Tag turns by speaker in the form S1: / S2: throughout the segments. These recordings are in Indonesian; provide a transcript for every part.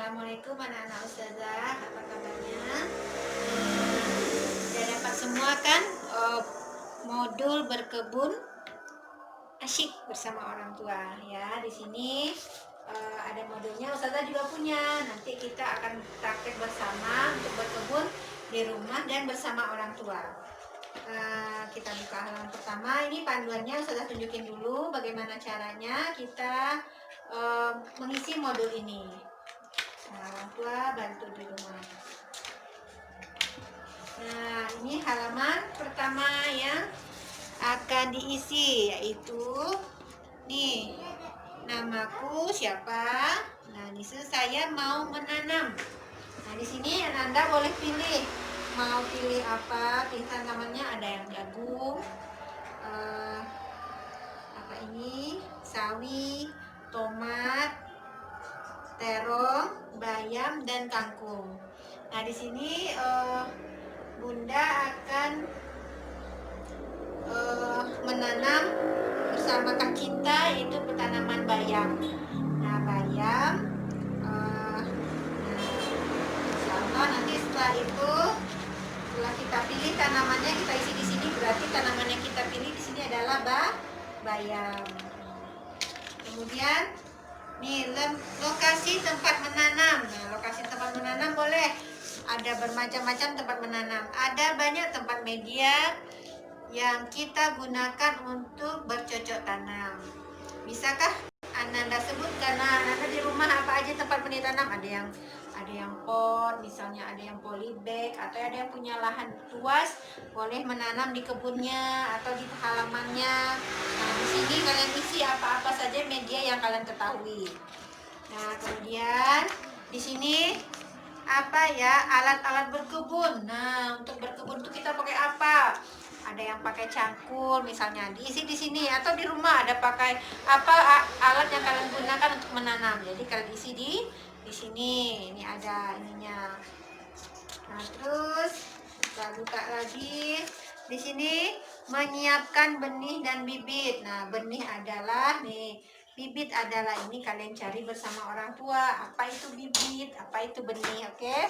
S1: Assalamualaikum anak-anak ustazah, apa kabarnya? Sudah dapat semua kan modul berkebun asyik bersama orang tua ya. Di sini ada modulnya, ustazah juga punya. Nanti kita akan praktek bersama untuk berkebun di rumah dan bersama orang tua. Kita buka halaman pertama. Ini panduannya ustazah tunjukin dulu bagaimana caranya kita mengisi modul ini. Orang tua bantu di rumah. Nah, ini halaman pertama yang akan diisi, yaitu nih, namaku siapa. Nah, di sini saya mau menanam. Nah, di sini Anda boleh pilih mau pilih apa. Pilih tanamannya, ada yang jagung, apa ini, sawi, tomat, terong, bayam, dan kangkung. Nah, di sini Bunda akan menanam bersama Kak Cinta itu tanaman bayam. Nah, bayam, insyaallah nanti setelah itu, setelah kita pilih tanamannya, kita isi di sini. Berarti tanaman yang kita pilih di sini adalah bayam. Kemudian nih, lokasi tempat menanam. Nah, lokasi tempat menanam boleh ada bermacam-macam tempat menanam. Ada banyak tempat media yang kita gunakan untuk bercocok tanam. Bisakah Anda sebutkan? Nah, Anda di rumah apa aja tempat ditanam? Ada yang pot, misalnya ada yang polybag, atau ada yang punya lahan luas, boleh menanam di kebunnya atau di halamannya. Nah, di sini kalian isi apa-apa saja media yang kalian ketahui. Nah, kemudian di sini apa ya, alat-alat berkebun. Nah, untuk berkebun itu kita pakai apa? Ada yang pakai cangkul, misalnya diisi di sini, atau di rumah ada pakai apa alat yang kalian gunakan untuk menanam. Jadi kalian isi di sini. Ini ada ininya. Nah, terus kita buka lagi. Di sini menyiapkan benih dan bibit. Nah, benih adalah nih, bibit adalah ini kalian cari bersama orang tua. Apa itu bibit? Apa itu benih? Oke.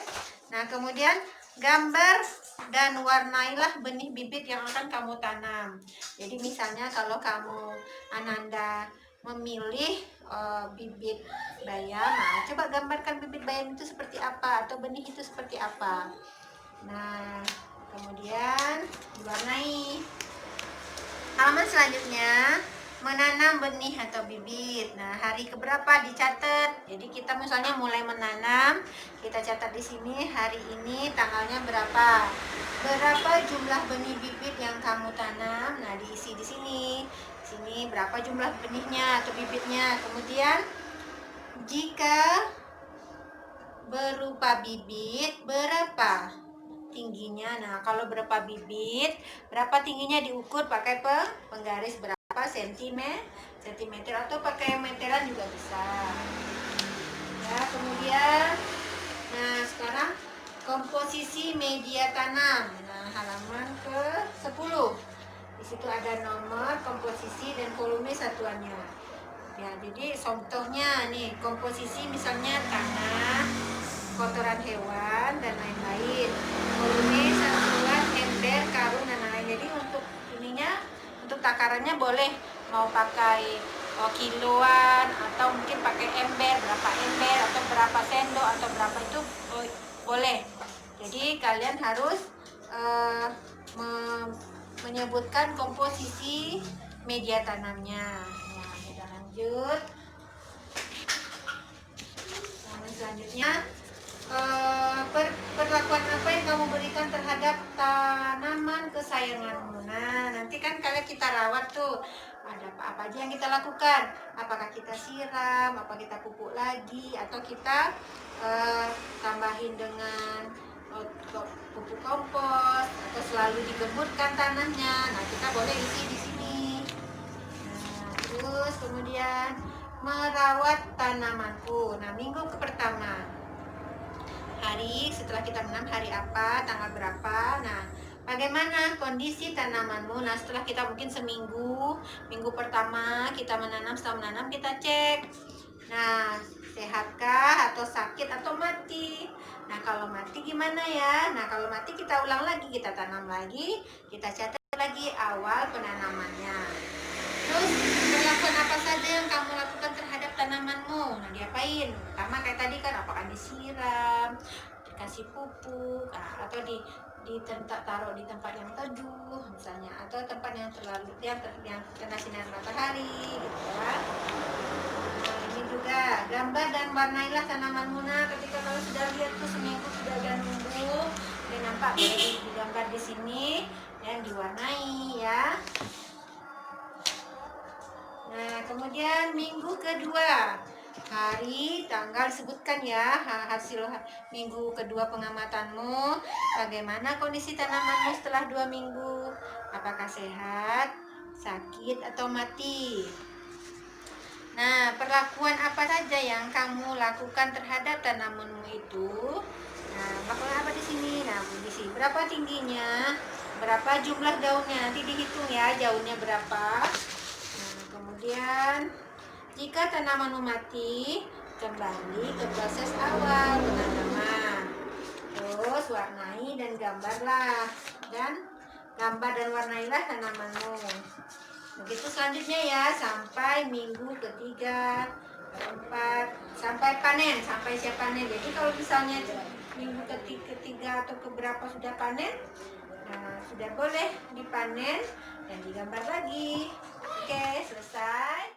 S1: Nah, kemudian gambar dan warnailah benih bibit yang akan kamu tanam. Jadi misalnya kalau kamu Ananda memilih bibit bayam, nah coba gambarkan bibit bayam itu seperti apa, atau benih itu seperti apa. Nah, kemudian diwarnai. Halaman selanjutnya, menanam benih atau bibit. Nah, hari keberapa dicatat. Jadi kita misalnya mulai menanam, kita catat di sini hari ini tanggalnya berapa. Berapa jumlah benih bibit yang kamu tanam? Nah, diisi di sini. Di sini berapa jumlah benihnya atau bibitnya. Kemudian jika berupa bibit, berapa tingginya. Nah, kalau berapa bibit, berapa tingginya diukur pakai penggaris berapa sentimeter atau pakai meteran juga bisa. Ya, kemudian nah, sekarang komposisi media tanam. Nah, halaman ke-10. Di situ ada nomor, komposisi, dan volume satuannya. Ya, jadi contohnya nih, komposisi misalnya tanah, kotoran hewan, dan lain-lain. Volume satuan ember, karung, dan lain-lain. Jadi untuk ininya, untuk takarannya boleh mau pakai kiloan, atau mungkin pakai ember, berapa ember, atau berapa sendok, atau berapa itu boleh. Jadi kalian harus menyebutkan komposisi media tanamnya. Nah, kita lanjut. Selanjutnya, perlakuan apa yang kamu berikan terhadap tanaman kesayanganmu. Nah, nanti kan kalian kita rawat tuh, ada apa aja yang kita lakukan. Apakah kita siram, apa kita pupuk lagi, atau kita tambahin dengan pupuk kompos, atau selalu dikebutkan tanahnya. Nah, kita boleh isi di sini. Nah, terus kemudian merawat tanamanku. Nah, minggu pertama, hari setelah kita menanam, hari apa, tanggal berapa. Nah, bagaimana kondisi tanamanmu. Nah, setelah kita mungkin seminggu, minggu pertama kita menanam, setelah menanam kita cek. Nah, sehatkah atau sakit sakit atau mati. Nah, kalau mati gimana ya? Nah, kalau mati kita ulang lagi, kita tanam lagi, kita catat lagi awal penanamannya. Terus perlakuan apa saja yang kamu lakukan terhadap tanamanmu? Nah, diapain? Pertama kayak tadi kan, apakah disiram, dikasih pupuk, atau taruh di tempat yang teduh misalnya, atau tempat yang yang kena sinar matahari gitu ya. Nah, ini juga gambar dan warnailah tanamanmu. Nah, ketika kamu sudah lihat tuh seminggu sudah ada numbuh, ini nampak boleh digambar di sini dan diwarnai ya. Nah, kemudian minggu kedua, hari, tanggal sebutkan ya hasil minggu kedua pengamatanmu. Bagaimana kondisi tanamanmu setelah 2 minggu? Apakah sehat, sakit, atau mati? Nah, perlakuan apa saja yang kamu lakukan terhadap tanamanmu itu? Nah, lakukan apa di sini? Nah, di sini berapa tingginya? Berapa jumlah daunnya? Nanti dihitung ya, daunnya berapa. Kemudian, jika tanaman mati, kembali ke proses awal penanaman. Terus warnai dan gambarlah, dan gambar dan warnailah tanamanmu. Begitu selanjutnya ya, sampai minggu ketiga, keempat, sampai panen, sampai siap panen. Jadi kalau misalnya minggu ketiga atau keberapa sudah panen, nah, sudah boleh dipanen dan digambar lagi. Oke, selesai.